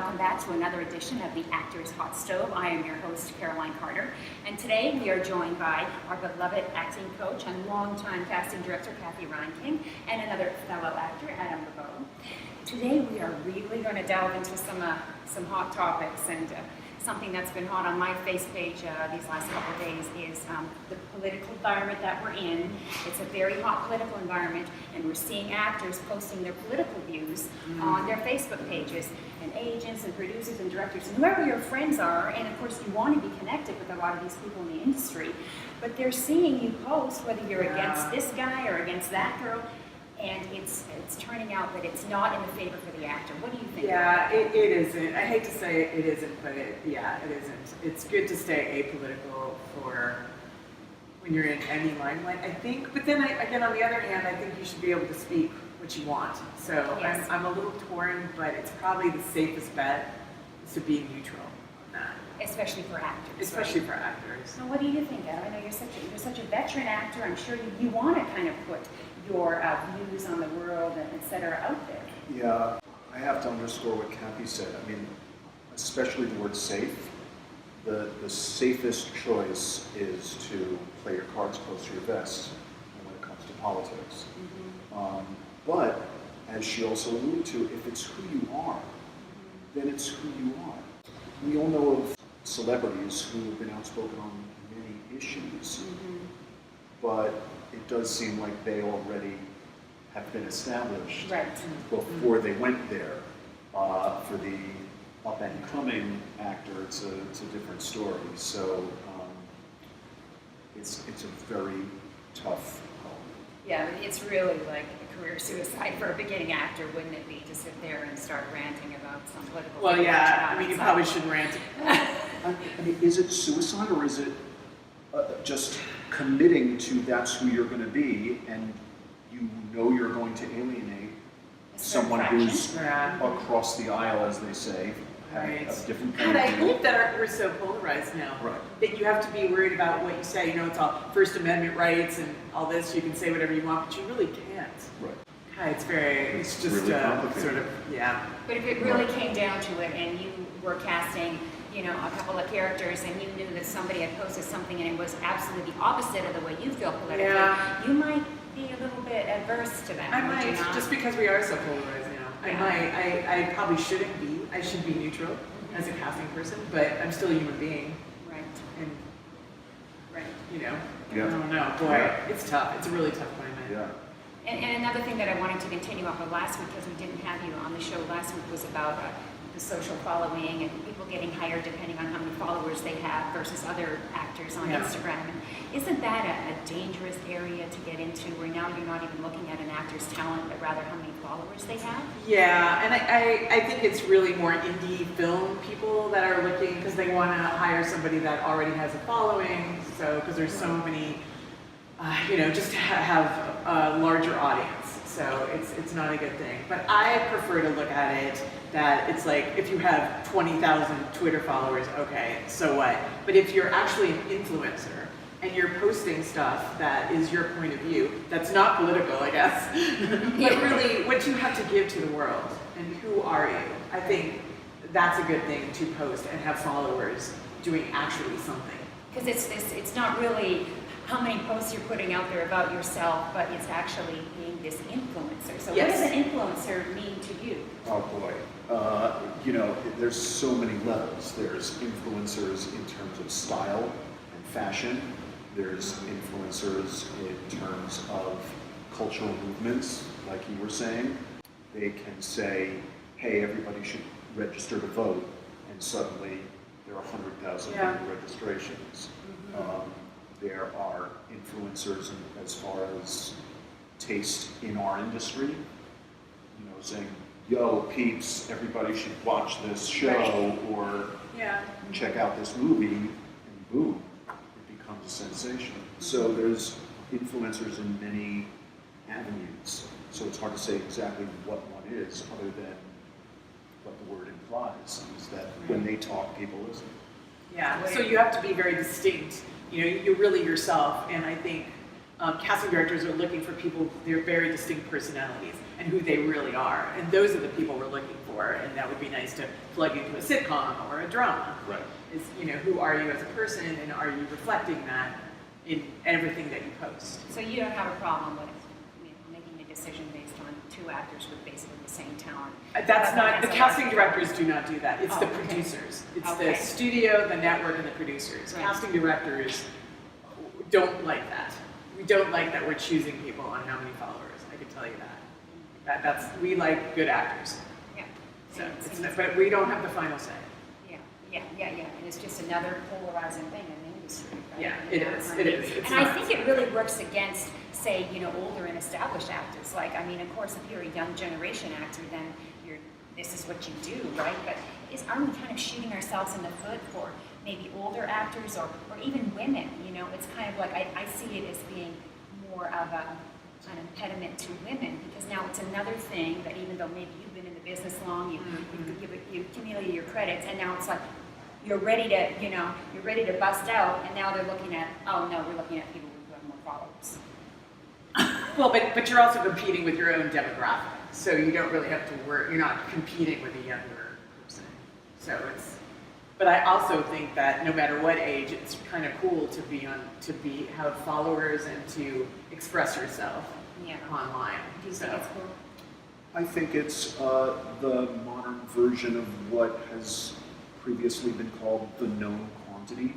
welcome back to another edition of the Actors Hotstove. I am your host, Caroline Carter, and today we are joined by our beloved acting coach and longtime casting director, Cathy Reinking, and another fellow actor, LeBow. Today we are really going to delve into some hot topics, and something that's been hot on my face page these last couple of days is the political environment that we're in. It's a very hot political environment, and we're seeing actors posting their political views on their Facebook pages, and agents and producers and directors and whoever your friends are, and of course you want to be connected with a lot of these people in the industry, but they're seeing you post whether you're against this guy or against that girl, and it's turning out that it's not in the favor for the actor. What do you think? Yeah, it isn't. I hate to say it isn't, but it isn't. It's good to stay apolitical for when you're in any limelight, I think. But then again, on the other hand, I think you should be able to speak what you want. So yes. I'm a little torn, but it's probably the safest bet is to be neutral on that. Especially for actors. Especially right? for actors. So what do you think, Adam? I know you're such a veteran actor. I'm sure you want to kind of put your views on the world, et cetera, out there. Yeah, I have to underscore what Cathy said. I mean, especially the word safe. The safest choice is to play your cards close to your vest when it comes to politics. But, as she also alluded to, if it's who you are, then it's who you are. We all know of celebrities who have been outspoken on many issues, but it does seem like they already have been established before they went there. For the up-and-coming actor, it's a different story. So it's a very tough call. Yeah, it's really like a career suicide for a beginning actor, wouldn't it be, to sit there and start ranting about some political? Well, yeah. I mean, you probably shouldn't rant. I mean, is it suicide, or is it just committing to that's who you're going to be, and you know you're going to alienate someone who's across the aisle, as they say, having a different point God, of I view. hate that we're so polarized now. Right. That you have to be worried about what you say. You know, it's all First Amendment rights and all this. You can say whatever you want, but you really can't. Right. God, it's just really complicated. sort of, yeah. But if it really came down to it, and you were casting, you know, a couple of characters, and you knew that somebody had posted something and it was absolutely the opposite of the way you feel politically, you might be a little bit adverse to that. I might, just because we are so polarized now. I probably shouldn't be. I should be neutral as a casting person, but I'm still a human being. Right. And, you know, Yeah. I don't know. Boy, it's tough. It's a really tough climate. Yeah. And another thing that I wanted to continue off of last week, because we didn't have you on the show last week, was about the social following and people getting hired depending on how many followers they have versus other actors on Instagram. And isn't that a dangerous area to get into, where now you're not even looking at an actor's talent, but rather how many followers they have? Yeah, and I think it's really more indie film people that are looking, because they want to hire somebody that already has a following. So, because there's so many, you know, just to have a larger audience. So it's not a good thing. But I prefer to look at it that it's like, if you have 20,000 Twitter followers, okay, so what? But if you're actually an influencer and you're posting stuff that is your point of view, that's not political, I guess, but really what you have to give to the world and who are you? I think that's a good thing to post and have followers doing actually something. Because it's not really how many posts you're putting out there about yourself, but it's actually being this influencer. So what does an influencer mean to you? Oh boy. You know, there's so many levels. There's influencers in terms of style and fashion. There's influencers in terms of cultural movements, like you were saying. They can say, hey, everybody should register to vote, and suddenly there are 100,000 registrations. There are influencers as far as taste in our industry, you know, saying, yo, peeps, everybody should watch this show, or check out this movie, and boom, it becomes a sensation. So there's influencers in many avenues. So it's hard to say exactly what one is, other than what the word implies, is that when they talk, people listen. Yeah, so you have to be very distinct. You know, you're really yourself, and I think casting directors are looking for people with their very distinct personalities and who they really are, and those are the people we're looking for. for, and that would be nice to plug into a sitcom or a drama. Right. Is, who are you as a person, and are you reflecting that in everything that you post? So you don't have a problem with making a decision based on two actors with basically the same talent? That's not, the That's casting directors do not do that. It's the okay. producers. It's Okay. the studio, the network, and the producers. Right. Casting directors don't like that. We don't like that we're choosing people on how many followers. I can tell you that. We like good actors. Yeah. So, And but we don't have the final say. Yeah. And it's just another polarizing thing in the industry, right? Yeah, it is. It is. It's And I not. think it really works against, say, older and established actors. Like, I mean, of course, if you're a young generation actor, then this is what you do, right? But aren't we kind of shooting ourselves in the foot for maybe older actors or even women? It's kind of like I see it as being more of an impediment to women, because now it's another thing that even though maybe you've been in the business long, you accumulated your credits, and now it's like you're ready to bust out, and now they're looking at, oh no, we're looking at people who have more followers. Well, but you're also competing with your own demographic, so you don't really have to work. You're not competing with a younger person. So it's. But I also think that no matter what age, it's kind of cool to have followers and to express yourself online. Do you think it's cool? I think it's the modern version of what has previously been called the known quantity.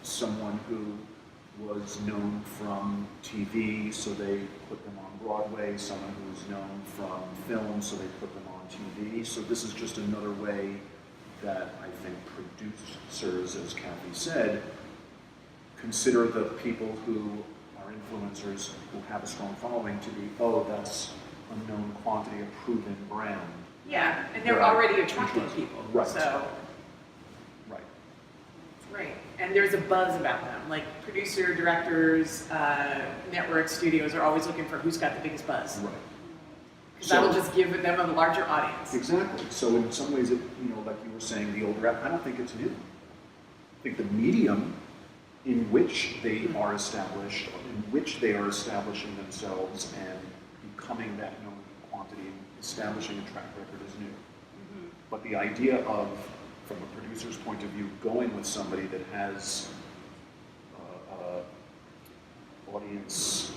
Someone who was known from TV, so they put them on Broadway. Someone who was known from film, so they put them on TV. So this is just another way that I think producers, as Cathy said, consider the people who are influencers who have a strong following to be, that's a known quantity, a proven brand. Yeah, and they're already attracting people. Right. So. Right, and there's a buzz about them. Like producer, directors, network studios are always looking for who's got the biggest buzz. Right. Because that'll just give them a larger audience. Exactly. So in some ways, like you were saying, the older app, I don't think it's new. I think the medium in which they are established, in which they are establishing themselves and becoming that known quantity and establishing a track record is new. But the idea of, from a producer's point of view, going with somebody that has audience,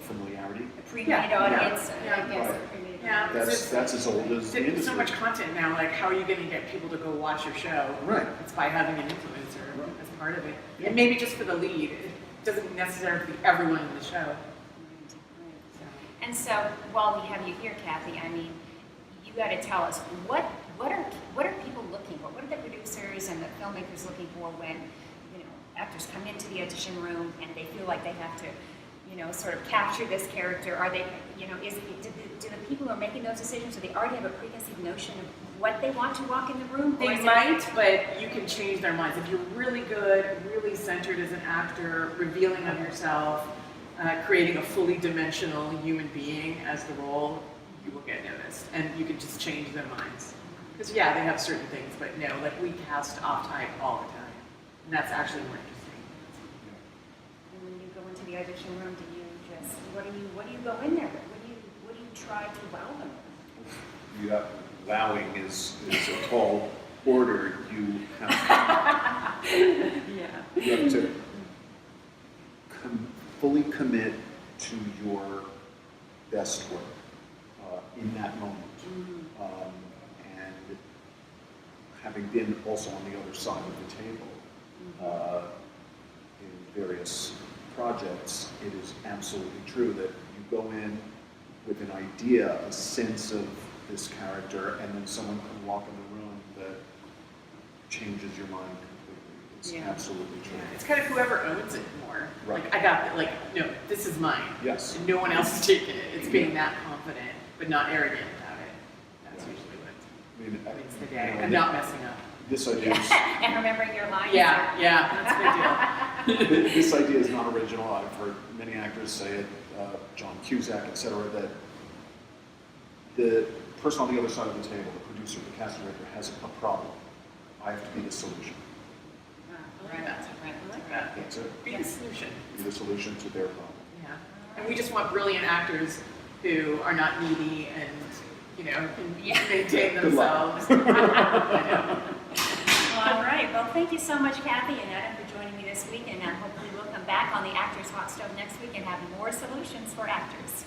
familiarity? A pre-made audience, Yeah. I guess. Right. A pre-made Yeah, audience. That's as old as the There's industry. so much content now. Like, how are you going to get people to go watch your show? Right. It's by having an influencer as part of it, Yeah. and maybe just for the lead. It doesn't necessarily be everyone in the show. And so, while we have you here, Cathy, I mean, you got to tell us what are people looking for? What are the producers and the filmmakers looking for when actors come into the audition room and they feel like they have to sort of capture this character? Are they do the people who are making those decisions, do they already have a preconceived notion of what they want to walk in the room? They might, but you can change their minds. If you're really good, really centered as an actor, revealing of yourself, creating a fully dimensional human being as the role, you will get noticed, and you can just change their minds. Because they have certain things, but no, like we cast off type all the time, and that's actually more interesting. And when you go into the audition room, do you just what do you go in there with? What do you try to wow them with? Wowing is a tall order. You have to fully commit to your best work in that moment. And having been also on the other side of the table in various projects, it is absolutely true that you go in with an idea, a sense of this character, and then someone can walk in the room that changes your mind completely. It's absolutely true. It's kind of whoever owns it more. Right. Like, I got it. Like, no, this is mine. Yes. And no one else is taking it. It's being that confident, but not arrogant about it. That's usually what wins the day. And not messing up. This idea is, And remembering your lines. That's a big deal. this idea is not original. I've heard many actors say it, John Cusack, etc., that the person on the other side of the table, the producer, the casting director, has a problem. I have to be the solution. Right. That's it. Be the solution. Be the solution to their problem. Yeah. And we just want brilliant actors who are not needy and can Yeah. maintain Good luck. themselves. I know. All right. Well, thank you so much, Cathy and Adam, for joining me this week, and hopefully we'll come back on the Actors Hot Stove next week and have more solutions for actors.